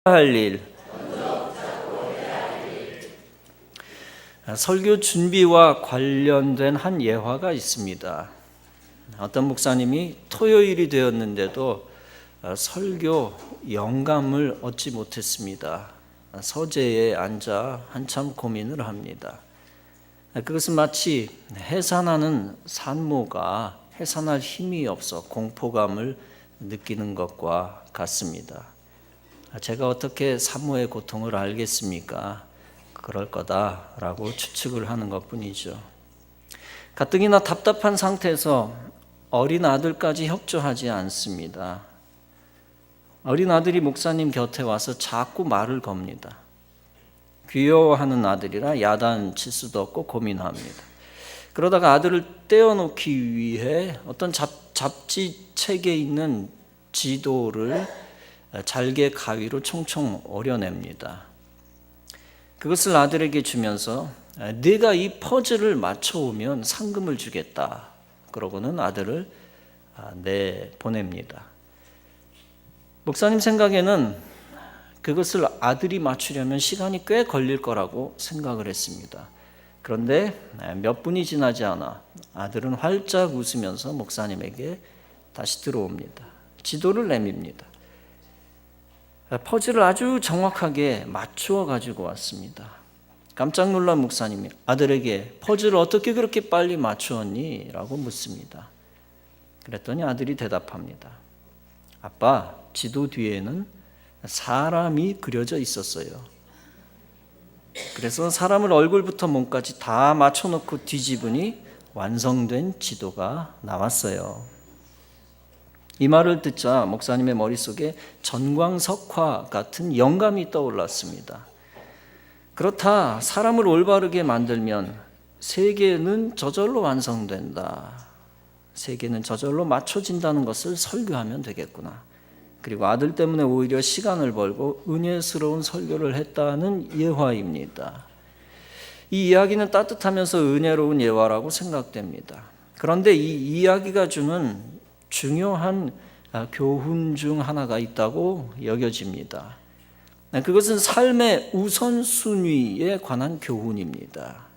할 일. 설교 준비와 관련된 한 예화가 있습니다. 어떤 목사님이 토요일이 되었는데도 설교 영감을 얻지 못했습니다. 서재에 앉아 한참 고민을 합니다. 그것은 마치 해산하는 산모가 해산할 힘이 없어 공포감을 느끼는 것과 같습니다. 제가 어떻게 산모의 고통을 알겠습니까? 그럴 거다라고 추측을 하는 것뿐이죠. 가뜩이나 답답한 상태에서 어린 아들까지 협조하지 않습니다. 어린 아들이 목사님 곁에 와서 자꾸 말을 겁니다. 귀여워하는 아들이라 야단칠 수도 없고 고민합니다. 그러다가 아들을 떼어놓기 위해 어떤 잡지책에 있는 지도를 잘게 가위로 총총 오려냅니다. 그것을 아들에게 주면서 네가 이 퍼즐을 맞춰오면 상금을 주겠다. 그러고는 아들을 내보냅니다. 목사님 생각에는 그것을 아들이 맞추려면 시간이 꽤 걸릴 거라고 생각을 했습니다. 그런데 몇 분이 지나지 않아 아들은 활짝 웃으면서 목사님에게 다시 들어옵니다. 지도를 내밉니다. 퍼즐을 아주 정확하게 맞추어 가지고 왔습니다. 깜짝 놀란 목사님이 아들에게 퍼즐을 어떻게 그렇게 빨리 맞추었니? 라고 묻습니다. 그랬더니 아들이 대답합니다. 아빠, 지도 뒤에는 사람이 그려져 있었어요. 그래서 사람을 얼굴부터 몸까지 다 맞춰놓고 뒤집으니 완성된 지도가 나왔어요. 이 말을 듣자 목사님의 머릿속에 전광석화 같은 영감이 떠올랐습니다. 그렇다, 사람을 올바르게 만들면 세계는 저절로 완성된다. 세계는 저절로 맞춰진다는 것을 설교하면 되겠구나. 그리고 아들 때문에 오히려 시간을 벌고 은혜스러운 설교를 했다는 예화입니다. 이 이야기는 따뜻하면서 은혜로운 예화라고 생각됩니다. 그런데 이 이야기가 주는 중요한 교훈 중 하나가 있다고 여겨집니다. 그것은 삶의 우선순위에 관한 교훈입니다.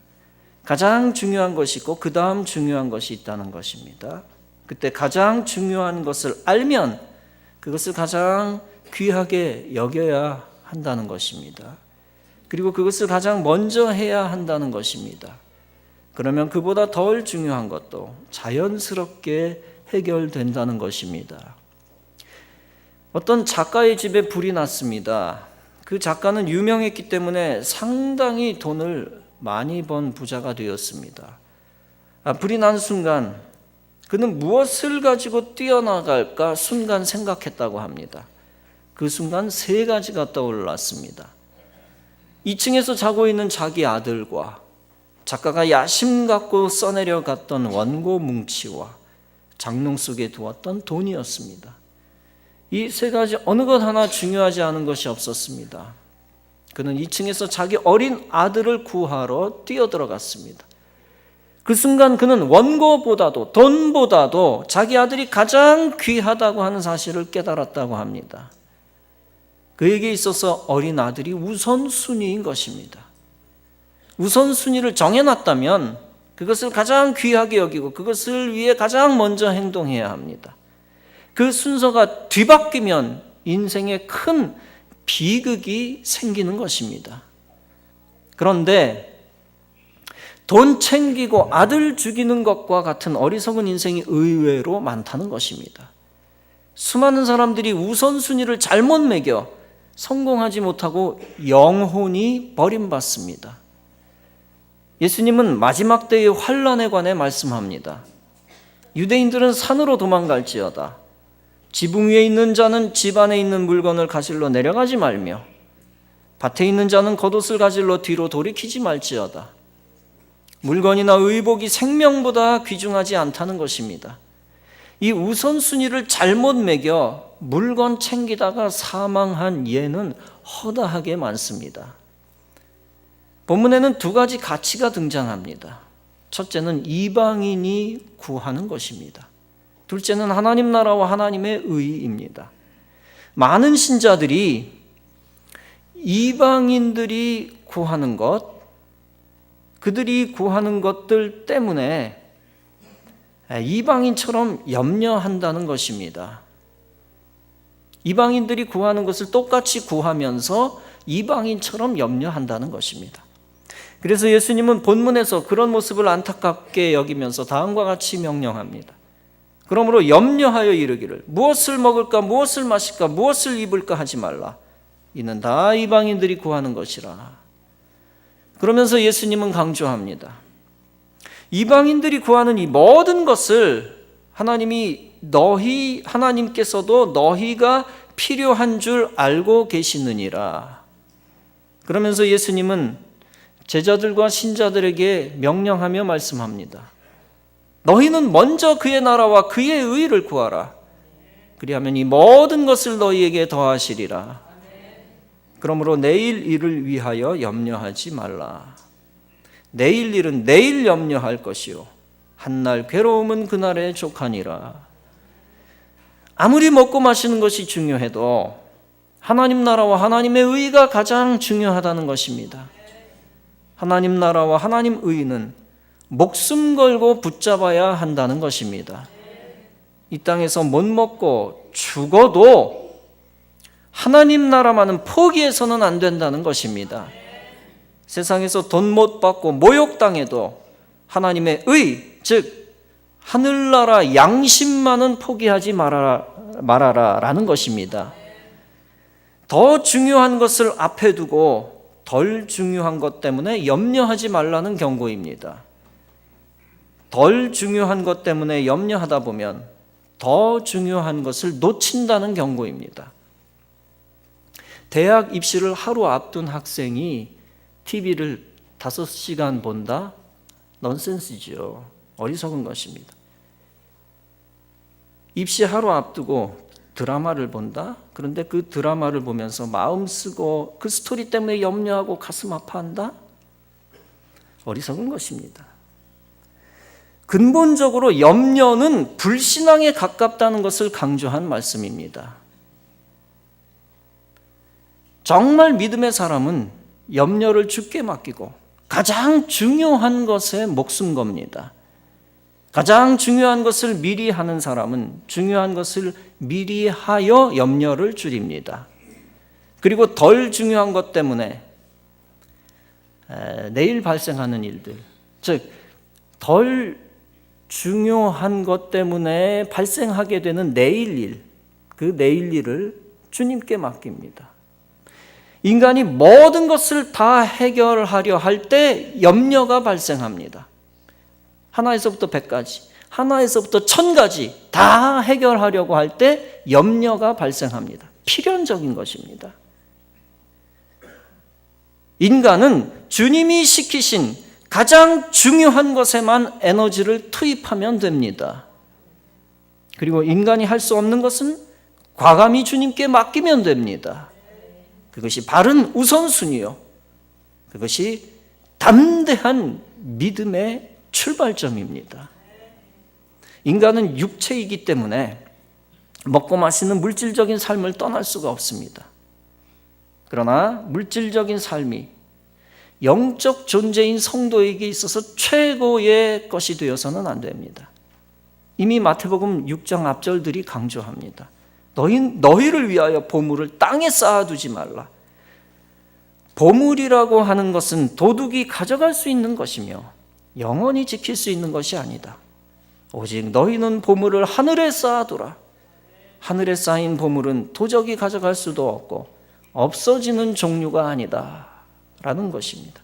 가장 중요한 것이 있고 그 다음 중요한 것이 있다는 것입니다. 그때 가장 중요한 것을 알면 그것을 가장 귀하게 여겨야 한다는 것입니다. 그리고 그것을 가장 먼저 해야 한다는 것입니다. 그러면 그보다 덜 중요한 것도 자연스럽게 해결된다는 것입니다. 어떤 작가의 집에 불이 났습니다. 그 작가는 유명했기 때문에 상당히 돈을 많이 번 부자가 되었습니다. 불이 난 순간 그는 무엇을 가지고 뛰어나갈까 순간 생각했다고 합니다. 그 순간 세 가지가 떠올랐습니다. 2층에서 자고 있는 자기 아들과 작가가 야심 갖고 써내려 갔던 원고 뭉치와 장롱 속에 두었던 돈이었습니다. 이 세 가지 어느 것 하나 중요하지 않은 것이 없었습니다. 그는 2층에서 자기 어린 아들을 구하러 뛰어들어갔습니다. 그 순간 그는 원고보다도 돈보다도 자기 아들이 가장 귀하다고 하는 사실을 깨달았다고 합니다. 그에게 있어서 어린 아들이 우선순위인 것입니다. 우선순위를 정해놨다면 그것을 가장 귀하게 여기고 그것을 위해 가장 먼저 행동해야 합니다. 그 순서가 뒤바뀌면 인생에 큰 비극이 생기는 것입니다. 그런데 돈 챙기고 아들 죽이는 것과 같은 어리석은 인생이 의외로 많다는 것입니다. 수많은 사람들이 우선순위를 잘못 매겨 성공하지 못하고 영혼이 버림받습니다. 예수님은 마지막 때의 환난에 관해 말씀합니다. 유대인들은 산으로 도망갈지어다. 지붕 위에 있는 자는 집 안에 있는 물건을 가질러 내려가지 말며 밭에 있는 자는 겉옷을 가질러 뒤로 돌이키지 말지어다. 물건이나 의복이 생명보다 귀중하지 않다는 것입니다. 이 우선순위를 잘못 매겨 물건 챙기다가 사망한 예는 허다하게 많습니다. 본문에는 두 가지 가치가 등장합니다. 첫째는 이방인이 구하는 것입니다. 둘째는 하나님 나라와 하나님의 의입니다. 많은 신자들이 이방인들이 구하는 것, 그들이 구하는 것들 때문에 이방인처럼 염려한다는 것입니다. 이방인들이 구하는 것을 똑같이 구하면서 이방인처럼 염려한다는 것입니다. 그래서 예수님은 본문에서 그런 모습을 안타깝게 여기면서 다음과 같이 명령합니다. 그러므로 염려하여 이르기를 무엇을 먹을까, 무엇을 마실까, 무엇을 입을까 하지 말라. 이는 다 이방인들이 구하는 것이라. 그러면서 예수님은 강조합니다. 이방인들이 구하는 이 모든 것을 하나님께서도 너희가 필요한 줄 알고 계시느니라. 그러면서 예수님은 제자들과 신자들에게 명령하며 말씀합니다. 너희는 먼저 그의 나라와 그의 의를 구하라. 그리하면 이 모든 것을 너희에게 더하시리라. 그러므로 내일 일을 위하여 염려하지 말라. 내일 일은 내일 염려할 것이요 한날 괴로움은 그날에 족하니라. 아무리 먹고 마시는 것이 중요해도 하나님 나라와 하나님의 의가 가장 중요하다는 것입니다. 하나님 나라와 하나님 의는 목숨 걸고 붙잡아야 한다는 것입니다. 이 땅에서 못 먹고 죽어도 하나님 나라만은 포기해서는 안 된다는 것입니다. 세상에서 돈 못 받고 모욕당해도 하나님의 의, 즉 하늘나라 양심만은 포기하지 말아라라는 것입니다. 더 중요한 것을 앞에 두고 덜 중요한 것 때문에 염려하지 말라는 경고입니다. 덜 중요한 것 때문에 염려하다 보면 더 중요한 것을 놓친다는 경고입니다. 대학 입시를 하루 앞둔 학생이 TV를 5시간 본다? 넌센스죠. 어리석은 것입니다. 입시 하루 앞두고 드라마를 본다? 그런데 그 드라마를 보면서 마음 쓰고 그 스토리 때문에 염려하고 가슴 아파한다? 어리석은 것입니다. 근본적으로 염려는 불신앙에 가깝다는 것을 강조한 말씀입니다. 정말 믿음의 사람은 염려를 주께 맡기고 가장 중요한 것에 목숨 겁니다. 가장 중요한 것을 미리 하는 사람은 중요한 것을 미리 하여 염려를 줄입니다. 그리고 덜 중요한 것 때문에 내일 발생하는 일들, 즉 덜 중요한 것 때문에 발생하게 되는 내일 일, 그 내일 일을 주님께 맡깁니다. 인간이 모든 것을 다 해결하려 할 때 염려가 발생합니다. 하나에서부터 100가지, 하나에서부터 1000가지 다 해결하려고 할 때 염려가 발생합니다. 필연적인 것입니다. 인간은 주님이 시키신 가장 중요한 것에만 에너지를 투입하면 됩니다. 그리고 인간이 할 수 없는 것은 과감히 주님께 맡기면 됩니다. 그것이 바른 우선순위요. 그것이 담대한 믿음의 출발점입니다. 인간은 육체이기 때문에 먹고 마시는 물질적인 삶을 떠날 수가 없습니다. 그러나 물질적인 삶이 영적 존재인 성도에게 있어서 최고의 것이 되어서는 안 됩니다. 이미 마태복음 6장 앞절들이 강조합니다. 너희를 위하여 보물을 땅에 쌓아두지 말라. 보물이라고 하는 것은 도둑이 가져갈 수 있는 것이며 영원히 지킬 수 있는 것이 아니다. 오직 너희는 보물을 하늘에 쌓아두라. 하늘에 쌓인 보물은 도적이 가져갈 수도 없고 없어지는 종류가 아니다 라는 것입니다.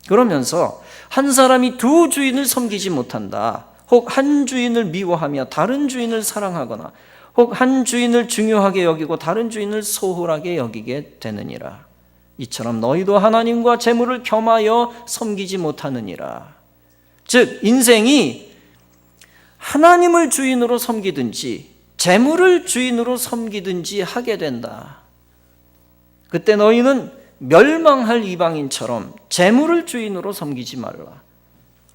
그러면서 한 사람이 두 주인을 섬기지 못한다. 혹 한 주인을 미워하며 다른 주인을 사랑하거나 혹 한 주인을 중요하게 여기고 다른 주인을 소홀하게 여기게 되느니라. 이처럼 너희도 하나님과 재물을 겸하여 섬기지 못하느니라. 즉 인생이 하나님을 주인으로 섬기든지 재물을 주인으로 섬기든지 하게 된다. 그때 너희는 멸망할 이방인처럼 재물을 주인으로 섬기지 말라.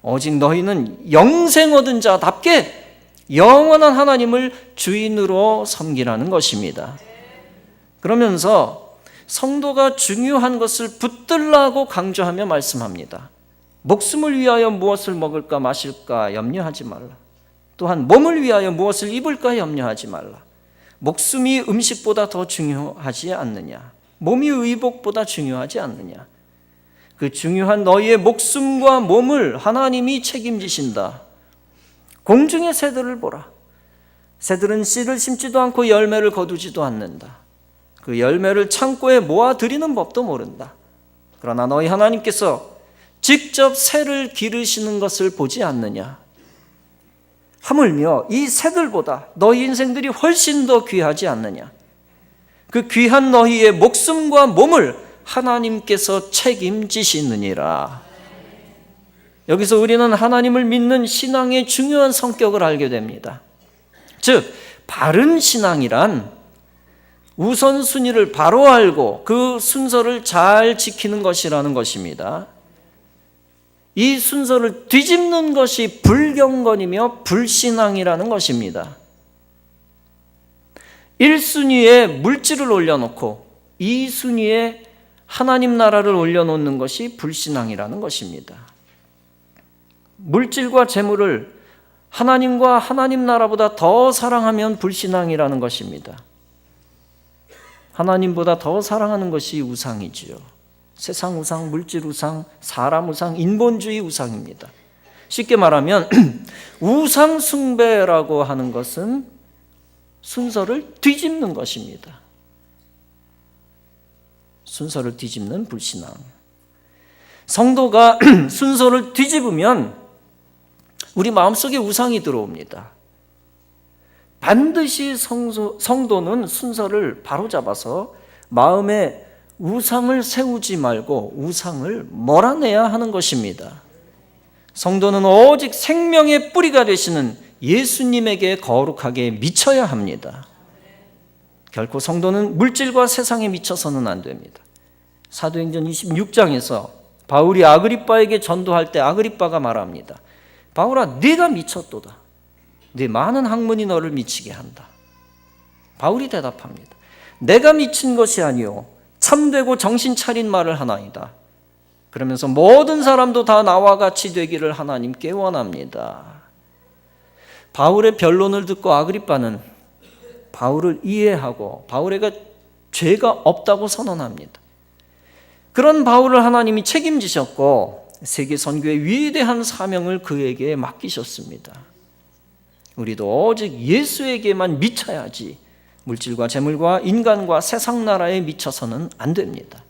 오직 너희는 영생 얻은 자답게 영원한 하나님을 주인으로 섬기라는 것입니다. 그러면서 성도가 중요한 것을 붙들라고 강조하며 말씀합니다. 목숨을 위하여 무엇을 먹을까 마실까 염려하지 말라. 또한 몸을 위하여 무엇을 입을까 염려하지 말라. 목숨이 음식보다 더 중요하지 않느냐? 몸이 의복보다 중요하지 않느냐? 그 중요한 너희의 목숨과 몸을 하나님이 책임지신다. 공중의 새들을 보라. 새들은 씨를 심지도 않고 열매를 거두지도 않는다. 그 열매를 창고에 모아 들이는 법도 모른다. 그러나 너희 하나님께서 직접 새를 기르시는 것을 보지 않느냐? 하물며 이 새들보다 너희 인생들이 훨씬 더 귀하지 않느냐? 그 귀한 너희의 목숨과 몸을 하나님께서 책임지시느니라. 여기서 우리는 하나님을 믿는 신앙의 중요한 성격을 알게 됩니다. 즉, 바른 신앙이란 우선순위를 바로 알고 그 순서를 잘 지키는 것이라는 것입니다. 이 순서를 뒤집는 것이 불경건이며 불신앙이라는 것입니다. 1순위에 물질을 올려놓고 2순위에 하나님 나라를 올려놓는 것이 불신앙이라는 것입니다. 물질과 재물을 하나님과 하나님 나라보다 더 사랑하면 불신앙이라는 것입니다. 하나님보다 더 사랑하는 것이 우상이지요. 세상 우상, 물질 우상, 사람 우상, 인본주의 우상입니다. 쉽게 말하면 우상 숭배라고 하는 것은 순서를 뒤집는 것입니다. 순서를 뒤집는 불신앙. 성도가 순서를 뒤집으면 우리 마음속에 우상이 들어옵니다. 반드시 성도는 순서를 바로잡아서 마음에 우상을 세우지 말고 우상을 몰아내야 하는 것입니다. 성도는 오직 생명의 뿌리가 되시는 예수님에게 거룩하게 미쳐야 합니다. 결코 성도는 물질과 세상에 미쳐서는 안 됩니다. 사도행전 26장에서 바울이 아그리빠에게 전도할 때 아그리빠가 말합니다. 바울아, 네가 미쳤도다. 네 많은 학문이 너를 미치게 한다. 바울이 대답합니다. 내가 미친 것이 아니요 참되고 정신 차린 말을 하나이다. 그러면서 모든 사람도 다 나와 같이 되기를 하나님께 원합니다. 바울의 변론을 듣고 아그리빠는 바울을 이해하고 바울에게 죄가 없다고 선언합니다. 그런 바울을 하나님이 책임지셨고 세계 선교의 위대한 사명을 그에게 맡기셨습니다. 우리도 오직 예수에게만 미쳐야지 물질과 재물과 인간과 세상 나라에 미쳐서는 안 됩니다.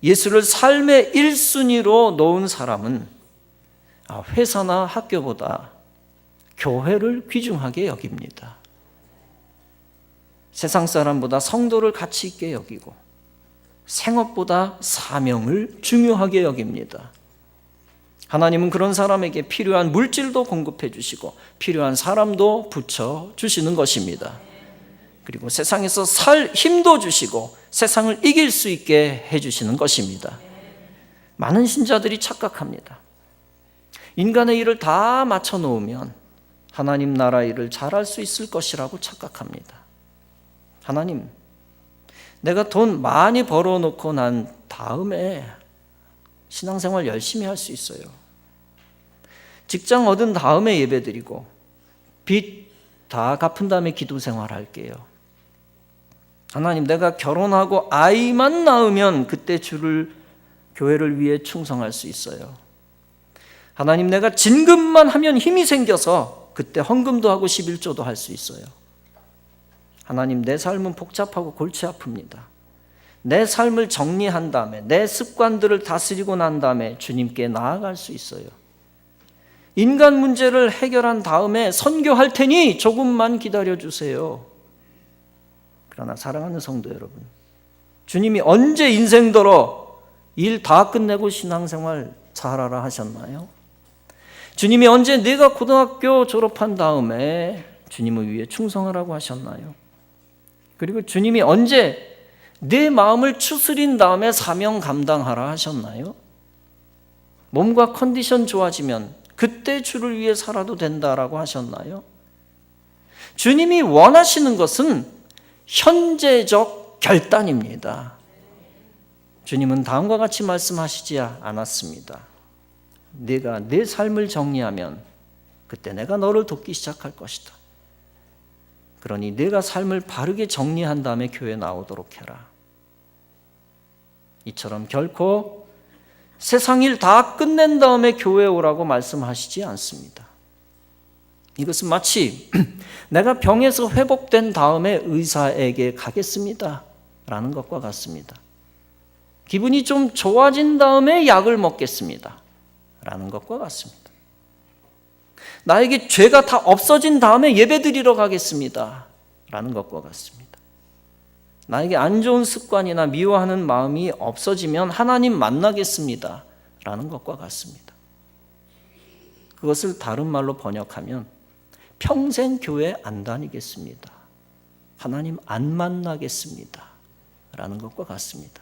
예수를 삶의 1순위로 놓은 사람은 회사나 학교보다 교회를 귀중하게 여깁니다. 세상 사람보다 성도를 가치 있게 여기고 생업보다 사명을 중요하게 여깁니다. 하나님은 그런 사람에게 필요한 물질도 공급해 주시고 필요한 사람도 붙여 주시는 것입니다. 그리고 세상에서 살 힘도 주시고 세상을 이길 수 있게 해주시는 것입니다. 많은 신자들이 착각합니다. 인간의 일을 다 맞춰 놓으면 하나님 나라 일을 잘할 수 있을 것이라고 착각합니다. 하나님, 내가 돈 많이 벌어놓고 난 다음에 신앙생활 열심히 할 수 있어요. 직장 얻은 다음에 예배드리고 빚 다 갚은 다음에 기도 생활할게요. 하나님, 내가 결혼하고 아이만 낳으면 그때 교회를 위해 충성할 수 있어요. 하나님, 내가 진급만 하면 힘이 생겨서 그때 헌금도 하고 11조도 할 수 있어요. 하나님, 내 삶은 복잡하고 골치 아픕니다. 내 삶을 정리한 다음에 내 습관들을 다스리고 난 다음에 주님께 나아갈 수 있어요. 인간 문제를 해결한 다음에 선교할 테니 조금만 기다려주세요. 그러나 사랑하는 성도 여러분, 주님이 언제 인생더러 일 다 끝내고 신앙생활 잘하라 하셨나요? 주님이 언제 내가 고등학교 졸업한 다음에 주님을 위해 충성하라고 하셨나요? 그리고 주님이 언제 내 마음을 추스린 다음에 사명 감당하라 하셨나요? 몸과 컨디션 좋아지면 그때 주를 위해 살아도 된다라고 하셨나요? 주님이 원하시는 것은 현재적 결단입니다. 주님은 다음과 같이 말씀하시지 않았습니다. 네가 내 삶을 정리하면 그때 내가 너를 돕기 시작할 것이다. 그러니 네가 삶을 바르게 정리한 다음에 교회에 나오도록 해라. 이처럼 결코 세상 일 다 끝낸 다음에 교회에 오라고 말씀하시지 않습니다. 이것은 마치 내가 병에서 회복된 다음에 의사에게 가겠습니다 라는 것과 같습니다. 기분이 좀 좋아진 다음에 약을 먹겠습니다 라는 것과 같습니다. 나에게 죄가 다 없어진 다음에 예배드리러 가겠습니다 라는 것과 같습니다. 나에게 안 좋은 습관이나 미워하는 마음이 없어지면 하나님 만나겠습니다 라는 것과 같습니다. 그것을 다른 말로 번역하면 평생 교회 안 다니겠습니다, 하나님 안 만나겠습니다 라는 것과 같습니다.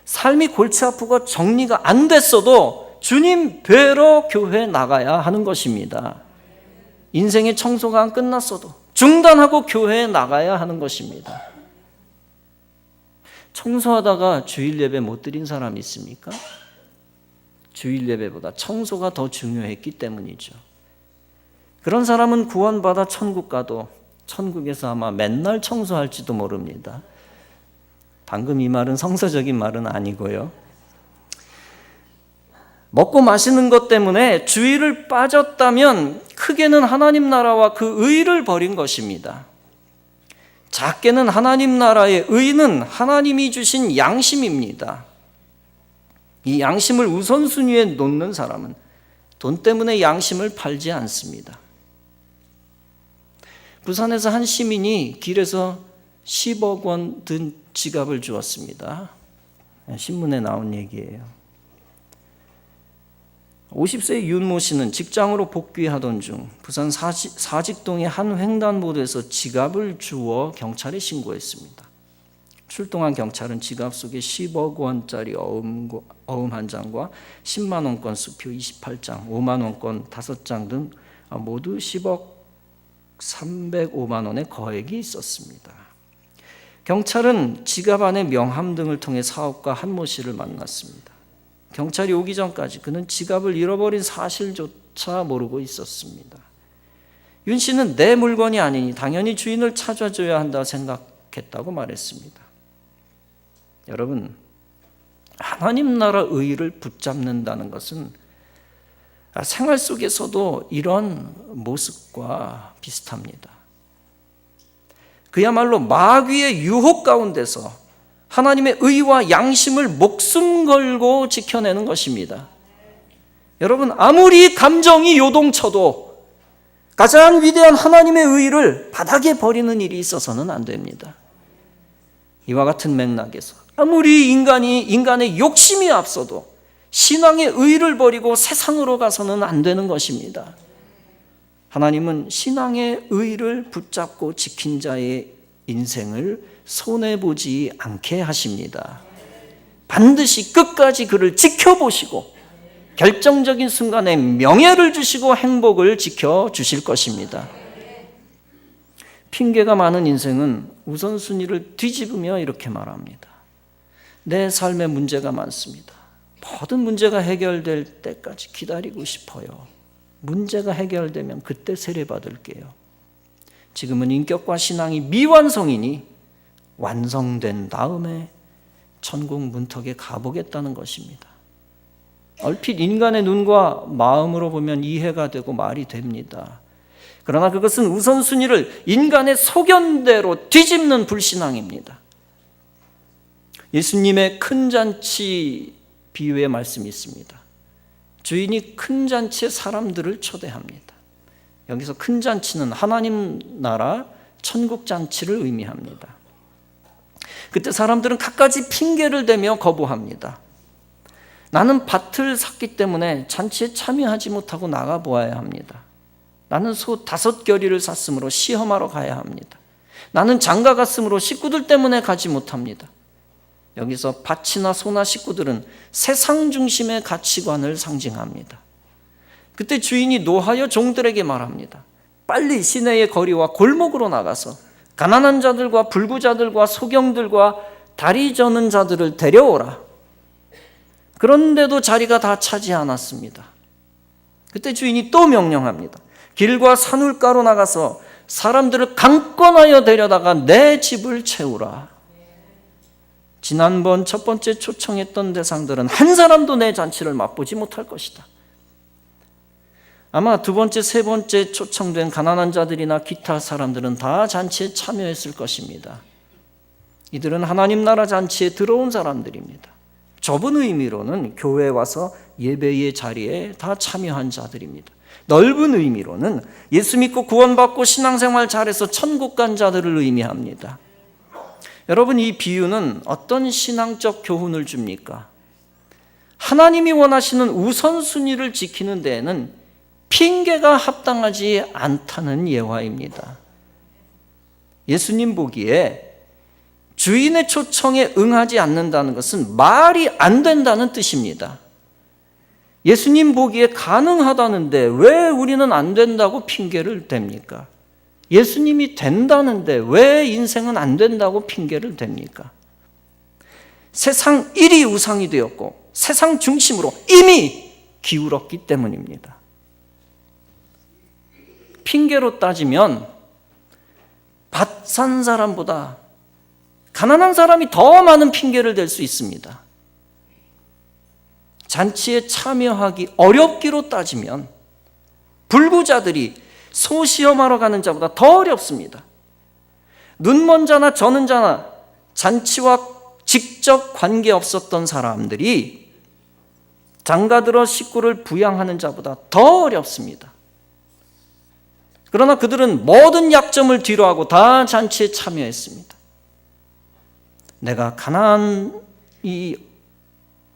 삶이 골치 아프고 정리가 안 됐어도 주님 뵈러 교회 나가야 하는 것입니다. 인생의 청소가 안 끝났어도 중단하고 교회에 나가야 하는 것입니다. 청소하다가 주일 예배 못 드린 사람이 있습니까? 주일 예배보다 청소가 더 중요했기 때문이죠. 그런 사람은 구원받아 천국 가도 천국에서 아마 맨날 청소할지도 모릅니다. 방금 이 말은 성서적인 말은 아니고요. 먹고 마시는 것 때문에 주의를 빠졌다면 크게는 하나님 나라와 그 의를 버린 것입니다. 작게는 하나님 나라의 의는 하나님이 주신 양심입니다. 이 양심을 우선순위에 놓는 사람은 돈 때문에 양심을 팔지 않습니다. 부산에서 한 시민이 길에서 10억 원 든 지갑을 주었습니다. 신문에 나온 얘기예요. 50세의 윤모 씨는 직장으로 복귀하던 중 부산 사직동의 한 횡단보도에서 지갑을 주워 경찰에 신고했습니다. 출동한 경찰은 지갑 속에 10억 원짜리 어음 한 장과 10만 원권 수표 28장, 5만 원권 5장 등 모두 10억 305만 원의 거액이 있었습니다. 경찰은 지갑 안의 명함 등을 통해 사업가 한모 씨를 만났습니다. 경찰이 오기 전까지 그는 지갑을 잃어버린 사실조차 모르고 있었습니다. 윤 씨는 내 물건이 아니니 당연히 주인을 찾아줘야 한다 생각했다고 말했습니다. 여러분, 하나님 나라 의의를 붙잡는다는 것은 생활 속에서도 이런 모습과 비슷합니다. 그야말로 마귀의 유혹 가운데서 하나님의 의와 양심을 목숨 걸고 지켜내는 것입니다. 여러분, 아무리 감정이 요동쳐도 가장 위대한 하나님의 의를 바닥에 버리는 일이 있어서는 안 됩니다. 이와 같은 맥락에서 아무리 인간의 욕심이 앞서도 신앙의 의를 버리고 세상으로 가서는 안 되는 것입니다. 하나님은 신앙의 의를 붙잡고 지킨 자의 인생을 손해보지 않게 하십니다. 반드시 끝까지 그를 지켜보시고 결정적인 순간에 명예를 주시고 행복을 지켜주실 것입니다. 핑계가 많은 인생은 우선순위를 뒤집으며 이렇게 말합니다. 내 삶에 문제가 많습니다. 모든 문제가 해결될 때까지 기다리고 싶어요. 문제가 해결되면 그때 세례받을게요. 지금은 인격과 신앙이 미완성이니 완성된 다음에 천국 문턱에 가보겠다는 것입니다. 얼핏 인간의 눈과 마음으로 보면 이해가 되고 말이 됩니다. 그러나 그것은 우선순위를 인간의 소견대로 뒤집는 불신앙입니다. 예수님의 큰 잔치 비유의 말씀이 있습니다. 주인이 큰 잔치에 사람들을 초대합니다. 여기서 큰 잔치는 하나님 나라 천국 잔치를 의미합니다. 그때 사람들은 갖가지 핑계를 대며 거부합니다. 나는 밭을 샀기 때문에 잔치에 참여하지 못하고 나가보아야 합니다. 나는 소 5겨리를 샀으므로 시험하러 가야 합니다. 나는 장가 갔으므로 식구들 때문에 가지 못합니다. 여기서 밭이나 소나 식구들은 세상 중심의 가치관을 상징합니다. 그때 주인이 노하여 종들에게 말합니다. 빨리 시내의 거리와 골목으로 나가서 가난한 자들과 불구자들과 소경들과 다리 저는 자들을 데려오라. 그런데도 자리가 다 차지 않았습니다. 그때 주인이 또 명령합니다. 길과 산울가로 나가서 사람들을 강권하여 데려다가 내 집을 채우라. 지난번 첫 번째 초청했던 대상들은 한 사람도 내 잔치를 맛보지 못할 것이다. 아마 두 번째, 세 번째 초청된 가난한 자들이나 기타 사람들은 다 잔치에 참여했을 것입니다. 이들은 하나님 나라 잔치에 들어온 사람들입니다. 좁은 의미로는 교회에 와서 예배의 자리에 다 참여한 자들입니다. 넓은 의미로는 예수 믿고 구원받고 신앙생활 잘해서 천국 간 자들을 의미합니다. 여러분, 이 비유는 어떤 신앙적 교훈을 줍니까? 하나님이 원하시는 우선순위를 지키는 데에는 핑계가 합당하지 않다는 예화입니다. 예수님 보기에 주인의 초청에 응하지 않는다는 것은 말이 안 된다는 뜻입니다. 예수님 보기에 가능하다는데 왜 우리는 안 된다고 핑계를 댑니까? 예수님이 된다는데 왜 인생은 안 된다고 핑계를 댑니까? 세상 일이 우상이 되었고 세상 중심으로 이미 기울었기 때문입니다. 핑계로 따지면 밭 산 사람보다 가난한 사람이 더 많은 핑계를 댈 수 있습니다. 잔치에 참여하기 어렵기로 따지면 불구자들이 소시험하러 가는 자보다 더 어렵습니다. 눈먼 자나 저는 자나 잔치와 직접 관계 없었던 사람들이 장가들어 식구를 부양하는 자보다 더 어렵습니다. 그러나 그들은 모든 약점을 뒤로하고 다 잔치에 참여했습니다. 내가 이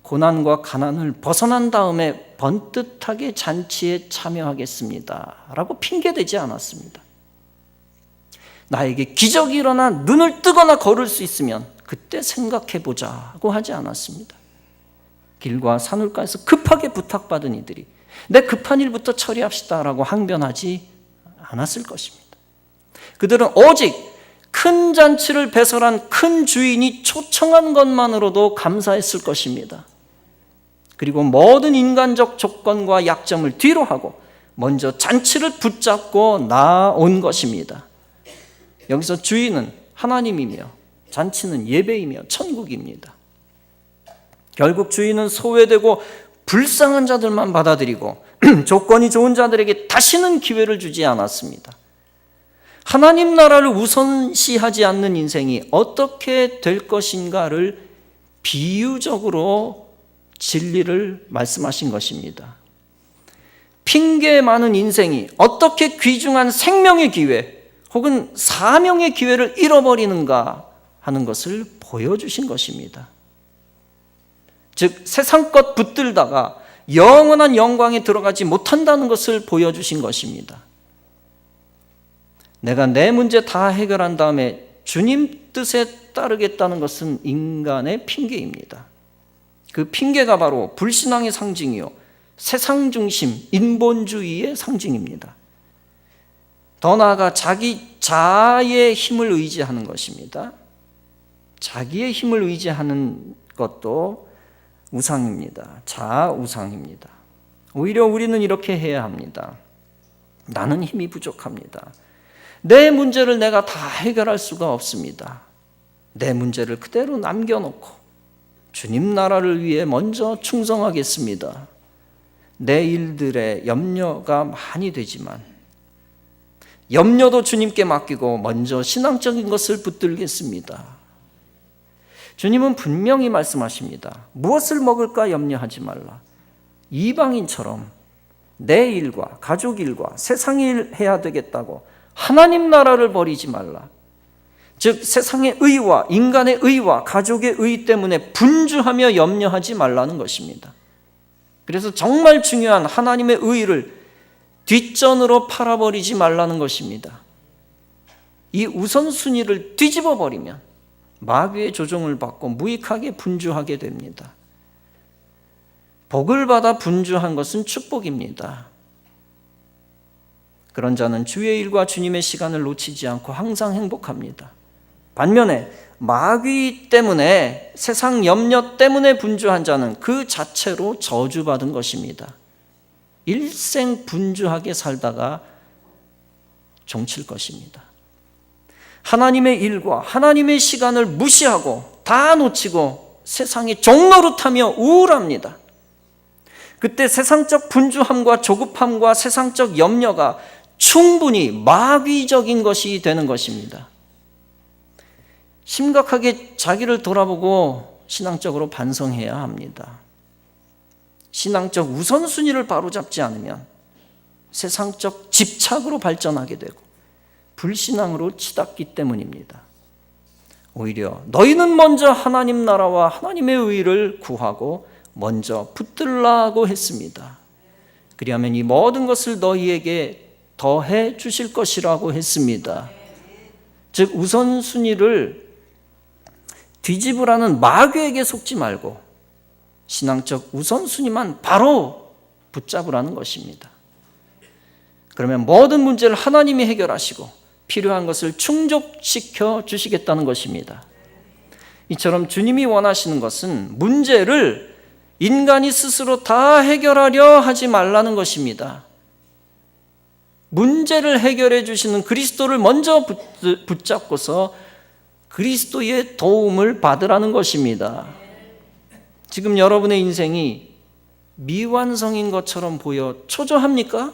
고난과 가난을 벗어난 다음에 번듯하게 잔치에 참여하겠습니다 라고 핑계대지 않았습니다. 나에게 기적이 일어나 눈을 뜨거나 걸을 수 있으면 그때 생각해보자고 하지 않았습니다. 길과 산울가에서 급하게 부탁받은 이들이 내 급한 일부터 처리합시다 라고 항변하지 않았을 것입니다. 그들은 오직 큰 잔치를 배설한 큰 주인이 초청한 것만으로도 감사했을 것입니다. 그리고 모든 인간적 조건과 약점을 뒤로하고 먼저 잔치를 붙잡고 나온 것입니다. 여기서 주인은 하나님이며 잔치는 예배이며 천국입니다. 결국 주인은 소외되고 불쌍한 자들만 받아들이고 조건이 좋은 자들에게 다시는 기회를 주지 않았습니다. 하나님 나라를 우선시하지 않는 인생이 어떻게 될 것인가를 비유적으로 진리를 말씀하신 것입니다. 핑계 많은 인생이 어떻게 귀중한 생명의 기회 혹은 사명의 기회를 잃어버리는가 하는 것을 보여주신 것입니다. 즉 세상 것 붙들다가 영원한 영광에 들어가지 못한다는 것을 보여주신 것입니다. 내가 내 문제 다 해결한 다음에 주님 뜻에 따르겠다는 것은 인간의 핑계입니다. 그 핑계가 바로 불신앙의 상징이요 세상 중심 인본주의의 상징입니다. 더 나아가 자기 자아의 힘을 의지하는 것입니다. 자기의 힘을 의지하는 것도 우상입니다. 자아 우상입니다. 오히려 우리는 이렇게 해야 합니다. 나는 힘이 부족합니다. 내 문제를 내가 다 해결할 수가 없습니다. 내 문제를 그대로 남겨놓고 주님 나라를 위해 먼저 충성하겠습니다. 내 일들에 염려가 많이 되지만 염려도 주님께 맡기고 먼저 신앙적인 것을 붙들겠습니다. 주님은 분명히 말씀하십니다. 무엇을 먹을까 염려하지 말라. 이방인처럼 내 일과 가족 일과 세상 일 해야 되겠다고 하나님 나라를 버리지 말라. 즉 세상의 의와 인간의 의와 가족의 의 때문에 분주하며 염려하지 말라는 것입니다. 그래서 정말 중요한 하나님의 의를 뒷전으로 팔아버리지 말라는 것입니다. 이 우선순위를 뒤집어 버리면 마귀의 조종을 받고 무익하게 분주하게 됩니다. 복을 받아 분주한 것은 축복입니다. 그런 자는 주의 일과 주님의 시간을 놓치지 않고 항상 행복합니다. 반면에 마귀 때문에, 세상 염려 때문에 분주한 자는 그 자체로 저주받은 것입니다. 일생 분주하게 살다가 종칠 것입니다. 하나님의 일과 하나님의 시간을 무시하고 다 놓치고 세상의 종노릇하며 우울합니다. 그때 세상적 분주함과 조급함과 세상적 염려가 충분히 마귀적인 것이 되는 것입니다. 심각하게 자기를 돌아보고 신앙적으로 반성해야 합니다. 신앙적 우선순위를 바로잡지 않으면 세상적 집착으로 발전하게 되고 불신앙으로 치닫기 때문입니다. 오히려 너희는 먼저 하나님 나라와 하나님의 의를 구하고 먼저 붙들라고 했습니다. 그리하면 이 모든 것을 너희에게 더해 주실 것이라고 했습니다. 즉 우선순위를 뒤집으라는 마귀에게 속지 말고 신앙적 우선순위만 바로 붙잡으라는 것입니다. 그러면 모든 문제를 하나님이 해결하시고 필요한 것을 충족시켜 주시겠다는 것입니다. 이처럼 주님이 원하시는 것은 문제를 인간이 스스로 다 해결하려 하지 말라는 것입니다. 문제를 해결해 주시는 그리스도를 먼저 붙잡고서 그리스도의 도움을 받으라는 것입니다. 지금 여러분의 인생이 미완성인 것처럼 보여 초조합니까?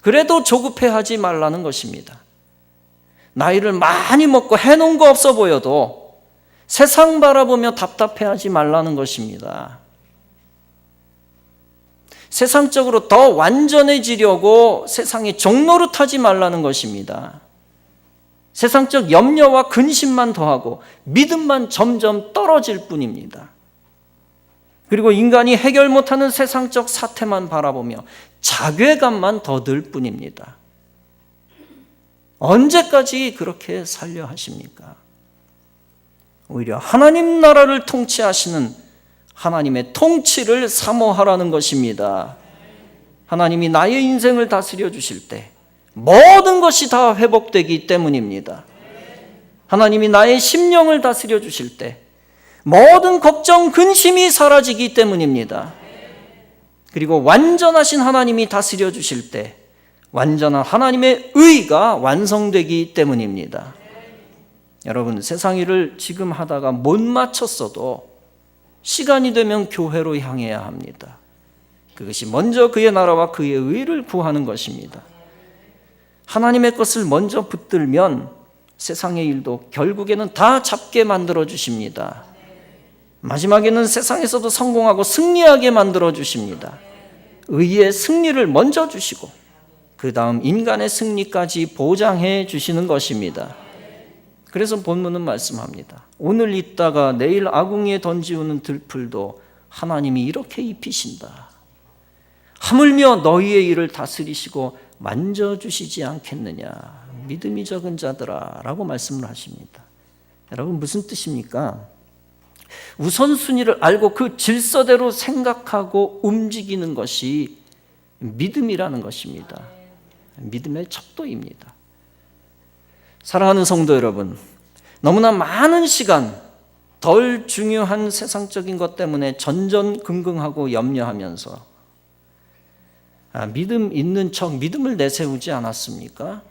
그래도 조급해하지 말라는 것입니다. 나이를 많이 먹고 해놓은 거 없어 보여도 세상 바라보며 답답해하지 말라는 것입니다. 세상적으로 더 완전해지려고 세상에 종노릇하지 말라는 것입니다. 세상적 염려와 근심만 더하고 믿음만 점점 떨어질 뿐입니다. 그리고 인간이 해결 못하는 세상적 사태만 바라보며 자괴감만 더 늘 뿐입니다. 언제까지 그렇게 살려 하십니까? 오히려 하나님 나라를 통치하시는 하나님의 통치를 사모하라는 것입니다. 하나님이 나의 인생을 다스려 주실 때 모든 것이 다 회복되기 때문입니다. 하나님이 나의 심령을 다스려 주실 때 모든 걱정, 근심이 사라지기 때문입니다. 그리고 완전하신 하나님이 다스려 주실 때 완전한 하나님의 의가 완성되기 때문입니다. 여러분, 세상 일을 지금 하다가 못 마쳤어도 시간이 되면 교회로 향해야 합니다. 그것이 먼저 그의 나라와 그의 의를 구하는 것입니다. 하나님의 것을 먼저 붙들면 세상의 일도 결국에는 다 잡게 만들어 주십니다. 마지막에는 세상에서도 성공하고 승리하게 만들어 주십니다. 의의 승리를 먼저 주시고 그 다음 인간의 승리까지 보장해 주시는 것입니다. 그래서 본문은 말씀합니다. 오늘 있다가 내일 아궁이에 던지우는 들풀도 하나님이 이렇게 입히신다. 하물며 너희의 일을 다스리시고 만져주시지 않겠느냐. 믿음이 적은 자들아 라고 말씀을 하십니다. 여러분, 무슨 뜻입니까? 우선순위를 알고 그 질서대로 생각하고 움직이는 것이 믿음이라는 것입니다. 믿음의 척도입니다. 사랑하는 성도 여러분, 너무나 많은 시간 덜 중요한 세상적인 것 때문에 전전긍긍하고 염려하면서 믿음 있는 척 믿음을 내세우지 않았습니까?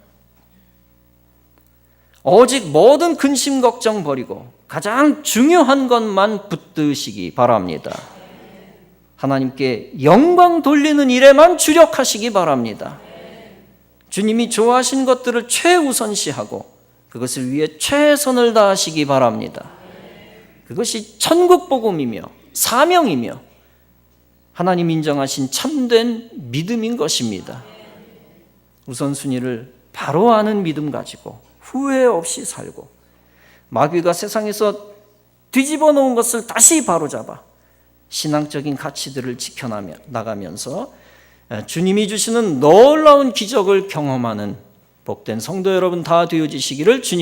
오직 모든 근심 걱정 버리고 가장 중요한 것만 붙드시기 바랍니다. 하나님께 영광 돌리는 일에만 주력하시기 바랍니다. 주님이 좋아하신 것들을 최우선시하고 그것을 위해 최선을 다하시기 바랍니다. 그것이 천국 복음이며 사명이며 하나님 인정하신 참된 믿음인 것입니다. 우선순위를 바로 아는 믿음 가지고 후회 없이 살고 마귀가 세상에서 뒤집어 놓은 것을 다시 바로잡아 신앙적인 가치들을 지켜나가면서 주님이 주시는 놀라운 기적을 경험하는 복된 성도 여러분 다 되어지시기를 주님